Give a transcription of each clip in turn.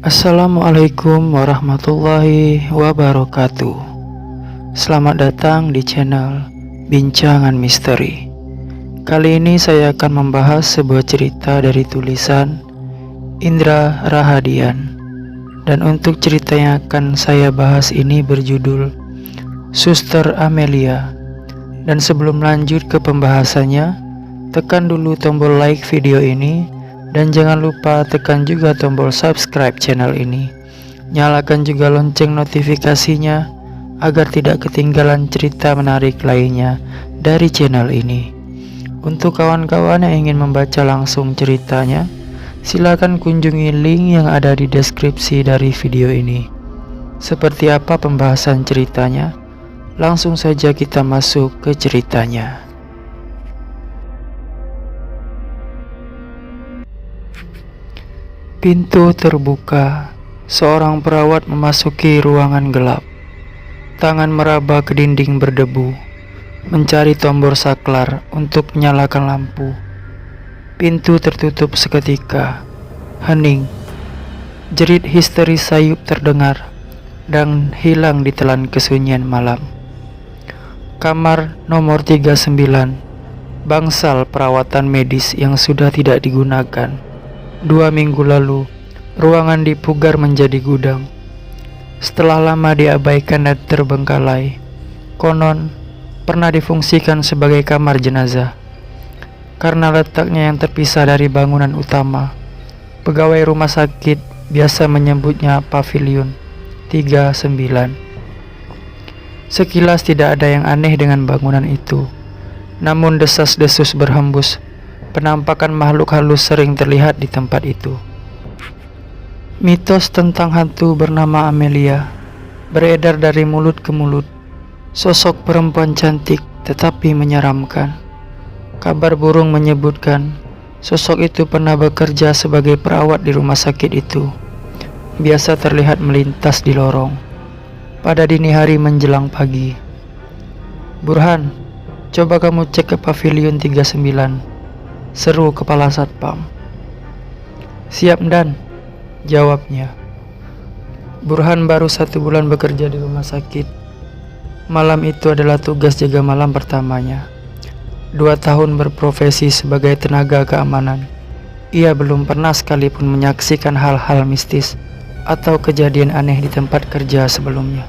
Assalamualaikum warahmatullahi wabarakatuh. Selamat datang di channel Bincangan Misteri. Kali ini saya akan membahas sebuah cerita dari tulisan Indra Rahadian. Dan untuk cerita yang akan saya bahas ini berjudul Suster Amelia. Dan sebelum lanjut ke pembahasannya, tekan dulu tombol like video ini. Dan jangan lupa tekan juga tombol subscribe channel ini. Nyalakan juga lonceng notifikasinya agar tidak ketinggalan cerita menarik lainnya dari channel ini. Untuk kawan-kawan yang ingin membaca langsung ceritanya, silakan kunjungi link yang ada di deskripsi dari video ini. Seperti apa pembahasan ceritanya? Langsung saja kita masuk ke ceritanya. Pintu terbuka. Seorang perawat memasuki ruangan gelap. Tangan meraba ke dinding berdebu, mencari tombol saklar untuk menyalakan lampu. Pintu tertutup seketika. Hening. Jerit histeris Sayup terdengar dan hilang ditelan kesunyian malam. Kamar nomor 39. Bangsal perawatan medis yang sudah tidak digunakan. 2 minggu lalu, ruangan dipugar menjadi gudang. Setelah lama diabaikan dan terbengkalai, konon pernah difungsikan sebagai kamar jenazah. Karena letaknya yang terpisah dari bangunan utama, pegawai rumah sakit biasa menyebutnya Pavilion 39. Sekilas tidak ada yang aneh dengan bangunan itu, namun desas-desus berhembus. Penampakan makhluk halus sering terlihat di tempat itu. Mitos tentang hantu bernama Amelia beredar dari mulut ke mulut. Sosok perempuan cantik tetapi menyeramkan. Kabar burung menyebutkan sosok itu pernah bekerja sebagai perawat di rumah sakit itu. Biasa terlihat melintas di lorong pada dini hari menjelang pagi. "Burhan, coba kamu cek ke Pavilion 39. Seru kepala satpam. "Siap, Dan," jawabnya. Burhan baru 1 bulan bekerja di rumah sakit. Malam itu adalah tugas jaga malam pertamanya. 2 tahun berprofesi sebagai tenaga keamanan, ia belum pernah sekalipun menyaksikan hal-hal mistis atau kejadian aneh di tempat kerja sebelumnya.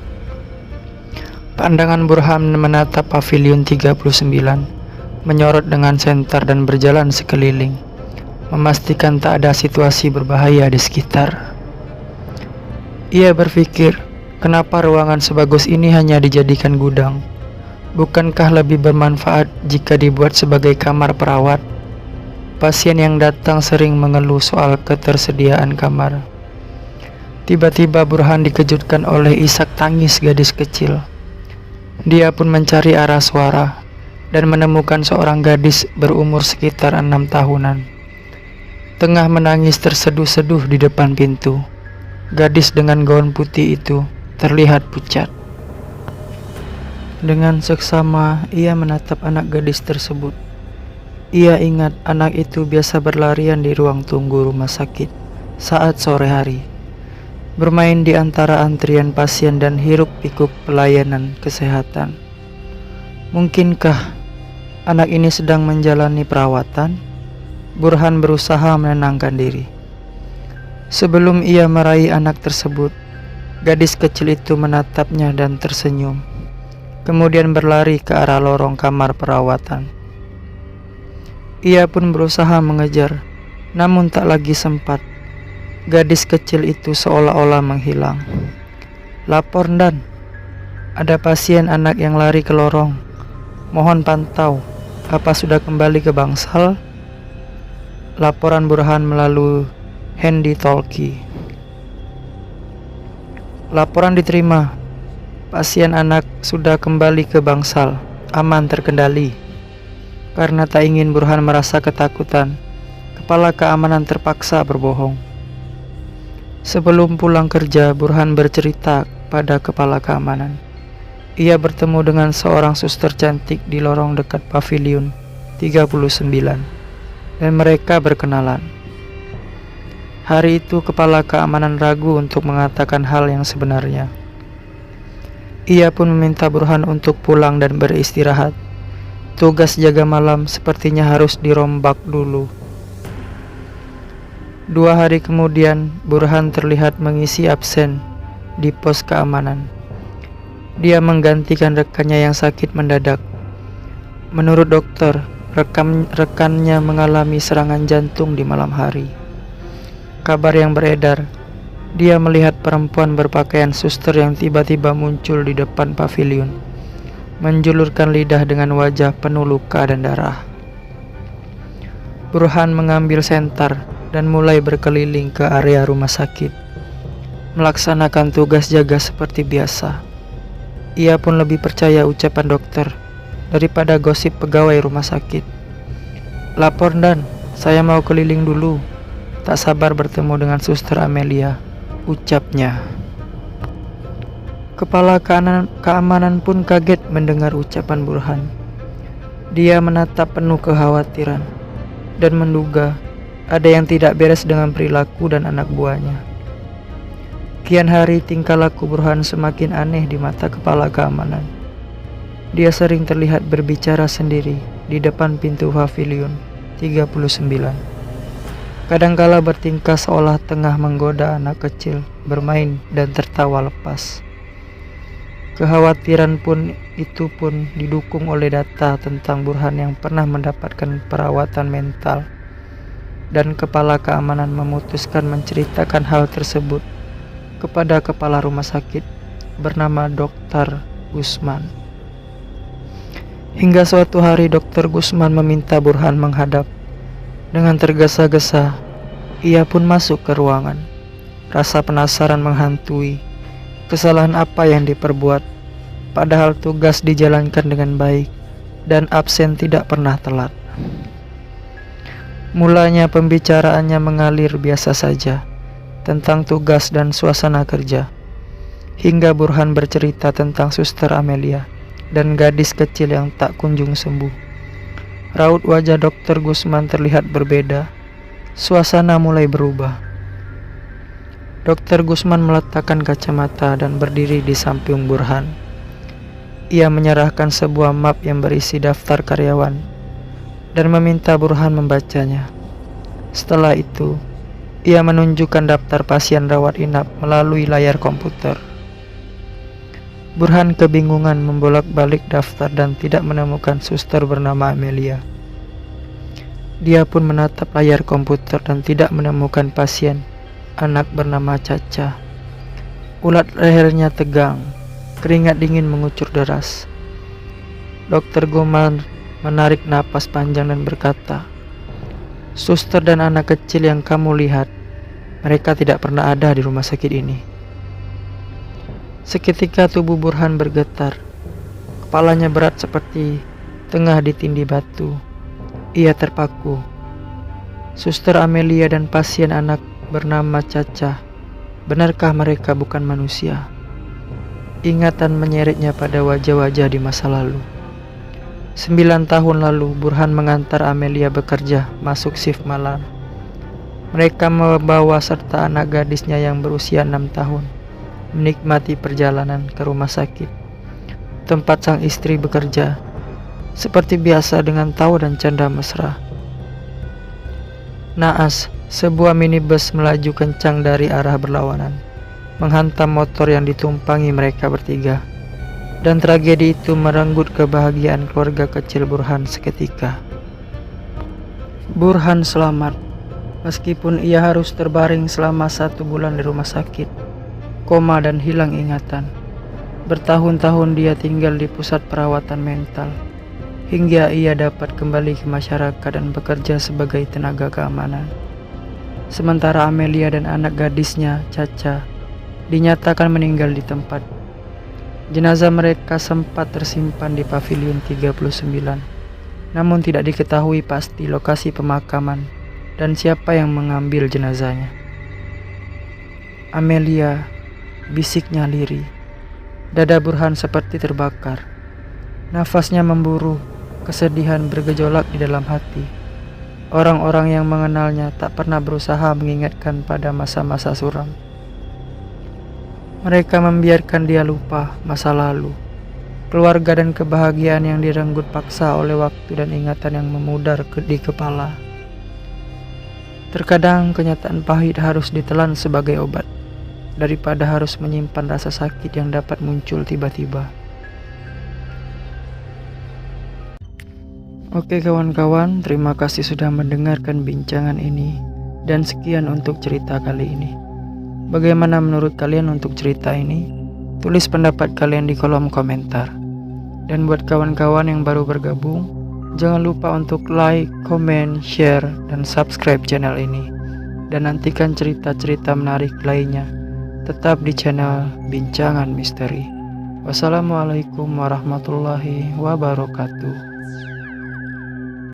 Pandangan Burhan menatap Pavilion 39 menyorot dengan senter dan berjalan sekeliling, memastikan tak ada situasi berbahaya di sekitar. Ia berpikir, kenapa ruangan sebagus ini hanya dijadikan gudang? Bukankah lebih bermanfaat jika dibuat sebagai kamar perawat? Pasien yang datang sering mengeluh soal ketersediaan kamar. Tiba-tiba Burhan dikejutkan oleh isak tangis gadis kecil. Dia pun mencari arah suara dan menemukan seorang gadis berumur sekitar 6 tahunan. Tengah menangis terseduh-seduh di depan pintu. Gadis dengan gaun putih itu terlihat pucat. Dengan seksama ia menatap anak gadis tersebut. Ia ingat anak itu biasa berlarian di ruang tunggu rumah sakit saat sore hari, bermain di antara antrian pasien dan hiruk-pikuk pelayanan kesehatan. Mungkinkah anak ini sedang menjalani perawatan? Burhan berusaha menenangkan diri. Sebelum ia meraih anak tersebut, gadis kecil itu menatapnya dan tersenyum. Kemudian berlari ke arah lorong kamar perawatan. Ia pun berusaha mengejar, namun tak lagi sempat. Gadis kecil itu seolah-olah menghilang. "Lapor, Dan. Ada pasien anak yang lari ke lorong. Mohon pantau. Apa sudah kembali ke bangsal?" Laporan Burhan melalui handy talkie. "Laporan diterima. Pasien anak sudah kembali ke bangsal, aman terkendali." Karena tak ingin Burhan merasa ketakutan, kepala keamanan terpaksa berbohong. Sebelum pulang kerja, Burhan bercerita pada kepala keamanan. Ia bertemu dengan seorang suster cantik di lorong dekat Pavilion 39 dan mereka berkenalan. Hari itu kepala keamanan ragu untuk mengatakan hal yang sebenarnya. Ia pun meminta Burhan untuk pulang dan beristirahat. Tugas jaga malam sepertinya harus dirombak dulu. 2 hari kemudian, Burhan terlihat mengisi absen di pos keamanan. Dia menggantikan rekannya yang sakit mendadak. Menurut dokter, rekannya mengalami serangan jantung di malam hari. Kabar yang beredar, dia melihat perempuan berpakaian suster yang tiba-tiba muncul di depan pavilion, menjulurkan lidah dengan wajah penuh luka dan darah. Burhan mengambil senter dan mulai berkeliling ke area rumah sakit, melaksanakan tugas jaga seperti biasa. Ia pun lebih percaya ucapan dokter daripada gosip pegawai rumah sakit. "Lapor Dan, saya mau keliling dulu. Tak sabar bertemu dengan Suster Amelia," ucapnya. Kepala keamanan pun kaget mendengar ucapan Burhan. Dia menatap penuh kekhawatiran dan menduga ada yang tidak beres dengan perilaku dan anak buahnya. Kian hari tingkah laku Burhan semakin aneh di mata kepala keamanan. Dia sering terlihat berbicara sendiri di depan pintu pavilion 39. Kadangkala bertingkah seolah tengah menggoda anak kecil bermain dan tertawa lepas. Kekhawatiran itu pun didukung oleh data tentang Burhan yang pernah mendapatkan perawatan mental, dan kepala keamanan memutuskan menceritakan hal tersebut kepada kepala rumah sakit bernama Dr. Gusman. Hingga suatu hari Dr. Gusman meminta Burhan menghadap. Dengan tergesa-gesa, ia pun masuk ke ruangan. Rasa penasaran menghantui. Kesalahan apa yang diperbuat, padahal tugas dijalankan dengan baik dan absen tidak pernah telat. Mulanya pembicaraannya mengalir biasa saja tentang tugas dan suasana kerja, hingga Burhan bercerita tentang Suster Amelia dan gadis kecil yang tak kunjung sembuh. Raut wajah Dr. Gusman terlihat berbeda. Suasana mulai berubah. Dr. Gusman meletakkan kacamata dan berdiri di samping Burhan. Ia menyerahkan sebuah map yang berisi daftar karyawan dan meminta Burhan membacanya. Setelah itu, ia menunjukkan daftar pasien rawat inap melalui layar komputer. Burhan kebingungan membolak-balik daftar dan tidak menemukan suster bernama Amelia. Dia pun menatap layar komputer dan tidak menemukan pasien anak bernama Caca. Ulat lehernya tegang, keringat dingin mengucur deras. Dr. Gusman menarik napas panjang dan berkata, "Suster dan anak kecil yang kamu lihat, mereka tidak pernah ada di rumah sakit ini." Seketika tubuh Burhan bergetar. Kepalanya berat seperti tengah ditindih batu. Ia terpaku. Suster Amelia dan pasien anak bernama Caca, benarkah mereka bukan manusia? Ingatan menyeretnya pada wajah-wajah di masa lalu. 9 tahun lalu Burhan mengantar Amelia bekerja masuk shift malam. Mereka membawa serta anak gadisnya yang berusia 6 tahun menikmati perjalanan ke rumah sakit tempat sang istri bekerja, seperti biasa dengan tawa dan canda mesra. Naas, sebuah minibus melaju kencang dari arah berlawanan, menghantam motor yang ditumpangi mereka bertiga, dan tragedi itu merenggut kebahagiaan keluarga kecil Burhan seketika. Burhan selamat, meskipun ia harus terbaring selama 1 bulan di rumah sakit, koma dan hilang ingatan. Bertahun-tahun dia tinggal di pusat perawatan mental, hingga ia dapat kembali ke masyarakat dan bekerja sebagai tenaga keamanan. Sementara Amelia dan anak gadisnya, Caca, dinyatakan meninggal di tempat. Jenazah mereka sempat tersimpan di pavilion 39, namun tidak diketahui pasti lokasi pemakaman dan siapa yang mengambil jenazahnya. "Amelia," bisiknya lirih. Dada Burhan seperti terbakar. Nafasnya memburu, kesedihan bergejolak di dalam hati. Orang-orang yang mengenalnya tak pernah berusaha mengingatkan pada masa-masa suram. Mereka membiarkan dia lupa masa lalu, keluarga dan kebahagiaan yang direnggut paksa oleh waktu dan ingatan yang memudar di kepala. Terkadang kenyataan pahit harus ditelan sebagai obat, daripada harus menyimpan rasa sakit yang dapat muncul tiba-tiba. Oke kawan-kawan, terima kasih sudah mendengarkan bincangan ini, dan sekian untuk cerita kali ini. Bagaimana menurut kalian untuk cerita ini? Tulis pendapat kalian di kolom komentar. Dan buat kawan-kawan yang baru bergabung, jangan lupa untuk like, comment, share, dan subscribe channel ini. Dan nantikan cerita-cerita menarik lainnya tetap di channel Bincangan Misteri. Wassalamualaikum warahmatullahi wabarakatuh.